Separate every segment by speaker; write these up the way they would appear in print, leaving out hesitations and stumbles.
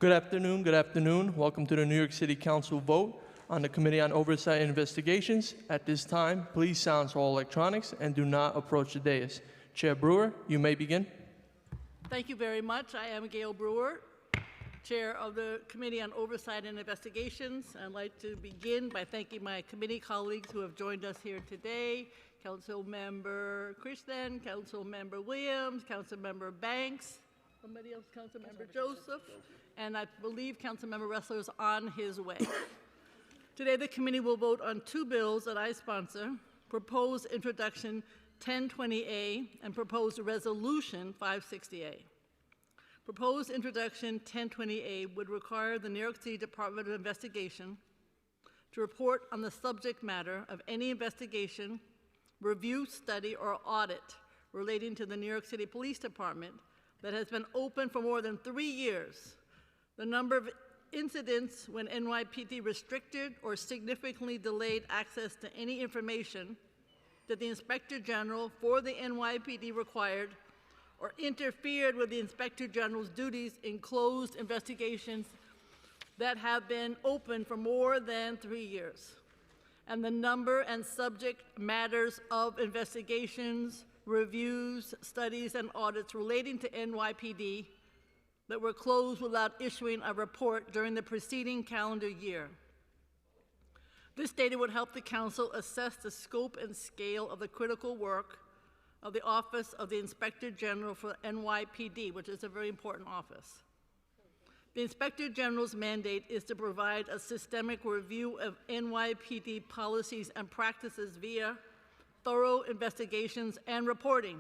Speaker 1: Good afternoon. Good afternoon. Welcome to the New York City Council vote on the Committee on Oversight and Investigations. At this time, please silence all electronics and do not approach the dais. Chair Brewer, you may begin.
Speaker 2: Thank you very much. I am Gail Brewer, Chair of the Committee on Oversight and Investigations. I'd like to begin by thanking my committee colleagues who have joined us here today. Councilmember Krishnan, Councilmember Williams, Councilmember Banks, somebody else, Councilmember Joseph, and I believe Councilmember Ressler is on his way. Today, the committee will vote on two bills that I sponsor, Proposed Introduction 1020A and Proposed Resolution 560A. Proposed Introduction 1020A would require the New York City Department of Investigation to report on the subject matter of any investigation, review, study, or audit relating to the New York City Police Department that has been open for more than 3 years, the number of incidents when NYPD restricted or significantly delayed access to any information that the Inspector General for the NYPD required or interfered with the Inspector General's duties in closed investigations that have been open for more than 3 years, and the number and subject matters of investigations, reviews, studies, and audits relating to NYPD that were closed without issuing a report during the preceding calendar year. This data would help the Council assess the scope and scale of the critical work of the Office of the Inspector General for NYPD, which is a very important office. The Inspector General's mandate is to provide a systemic review of NYPD policies and practices via thorough investigations and reporting.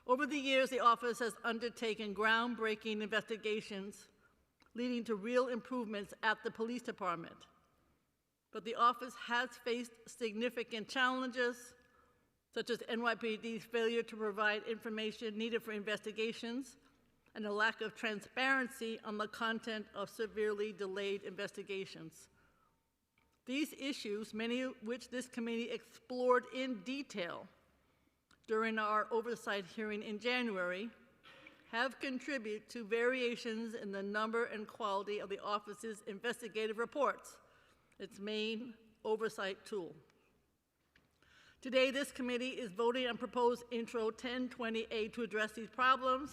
Speaker 2: Over the years, the office has undertaken groundbreaking investigations leading to real improvements at the police department. But the office has faced significant challenges, such as NYPD's failure to provide information needed for investigations and a lack of transparency on the content of severely delayed investigations. These issues, many of which this committee explored in detail during our oversight hearing in January, have contributed to variations in the number and quality of the office's investigative reports, its main oversight tool. Today, this committee is voting on proposed Intro 1020A to address these problems.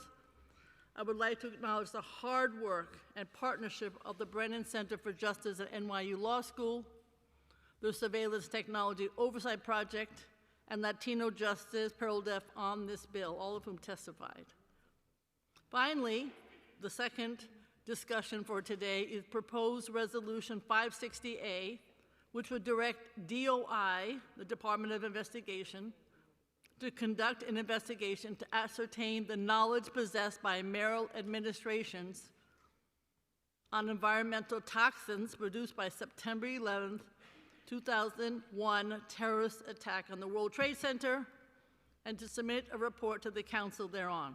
Speaker 2: I would like to acknowledge the hard work and partnership of the Brennan Center for Justice at NYU Law School, the Surveillance Technology Oversight Project, and Latino Justice PearlDeaf on this bill, all of whom testified. Finally, the second discussion for today is proposed Resolution 560A, which would direct DOI, the Department of Investigation, to conduct an investigation to ascertain the knowledge possessed by mayoral administrations on environmental toxins produced by September 11th, 2001 terrorist attack on the World Trade Center, and to submit a report to the Council thereon.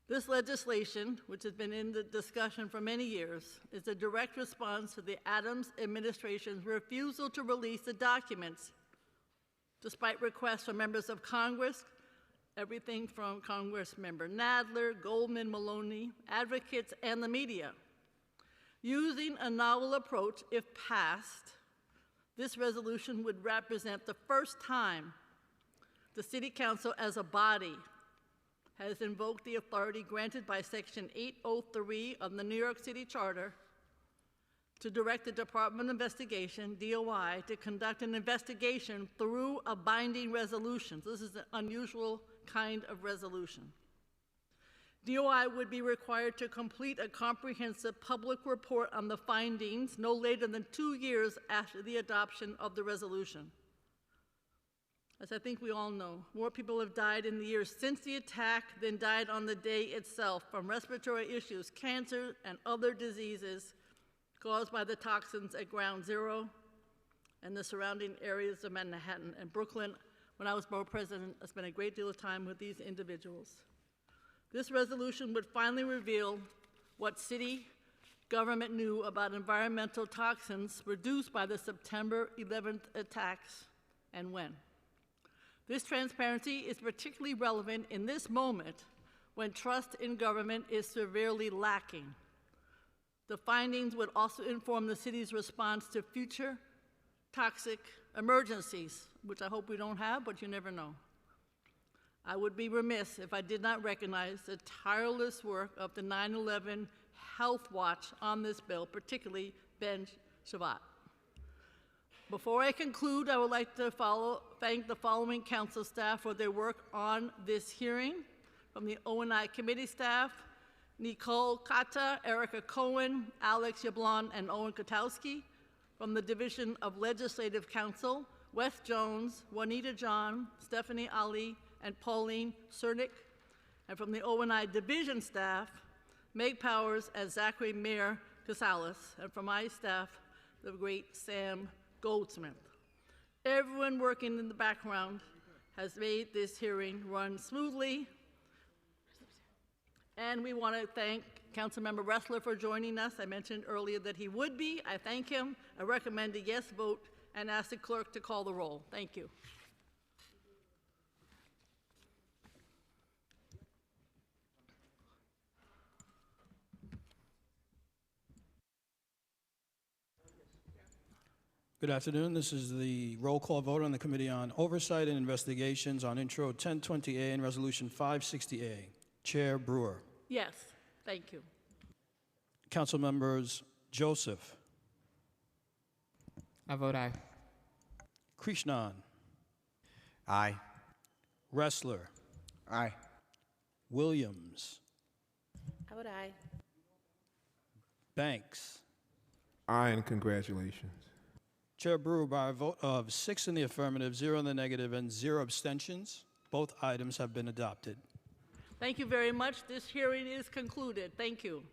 Speaker 2: This legislation, which has been in the discussion for many years, is a direct response to the Adams administration's refusal to release the documents, despite requests from members of Congress, everything from Congressmember Nadler, Goldman, Maloney, advocates, and the media. Using a novel approach, if passed, this resolution would represent the first time the City Council as a body has invoked the authority granted by Section 803 of the New York City Charter to direct the Department of Investigation, DOI, to conduct an investigation through a binding resolution. So this is an unusual kind of resolution. DOI would be required to complete a comprehensive public report on the findings no later than 2 years after the adoption of the resolution. As I think we all know, more people have died in the years since the attack than died on the day itself from respiratory issues, cancer, and other diseases caused by the toxins at Ground Zero and the surrounding areas of Manhattan and Brooklyn. When I was borough president, I spent a great deal of time with these individuals. This resolution would finally reveal what city government knew about environmental toxins produced by the September 11th attacks and when. This transparency is particularly relevant in this moment when trust in government is severely lacking. The findings would also inform the city's response to future toxic emergencies, which I hope we don't have, but you never know. I would be remiss if I did not recognize the tireless work of the 9/11 Health Watch on this bill, particularly Ben Shavat. Before I conclude, I would like to thank the following council staff for their work on this hearing. From the O&I committee staff, Nicole Kata, Erica Cohen, Alex Yablon, and Owen Kotowski. From the Division of Legislative Counsel, Wes Jones, Juanita John, Stephanie Ali, and Pauline Cernick. And from the O&I division staff, Meg Powers and Zachary Mayer Casales. And from my staff, the great Sam Goldsmith. Everyone working in the background has made this hearing run smoothly. And we want to thank Councilmember Ressler for joining us. I mentioned earlier that he would be. I thank him. I recommend a yes vote and ask the clerk to call the roll. Thank you.
Speaker 3: Good afternoon. This is the roll call vote on the Committee on Oversight and Investigations on Intro 1020A and Resolution 560A. Chair Brewer.
Speaker 2: Yes, thank you.
Speaker 3: Council members Joseph,
Speaker 4: I vote aye.
Speaker 3: Krishnan,
Speaker 5: Aye.
Speaker 3: Ressler,
Speaker 5: Aye.
Speaker 3: Williams,
Speaker 6: I vote aye.
Speaker 3: Banks.
Speaker 5: Aye, and congratulations.
Speaker 3: Chair Brewer, by a vote of 6 in the affirmative, 0 in the negative, and 0 abstentions, both items have been adopted.
Speaker 2: Thank you very much. This hearing is concluded. Thank you.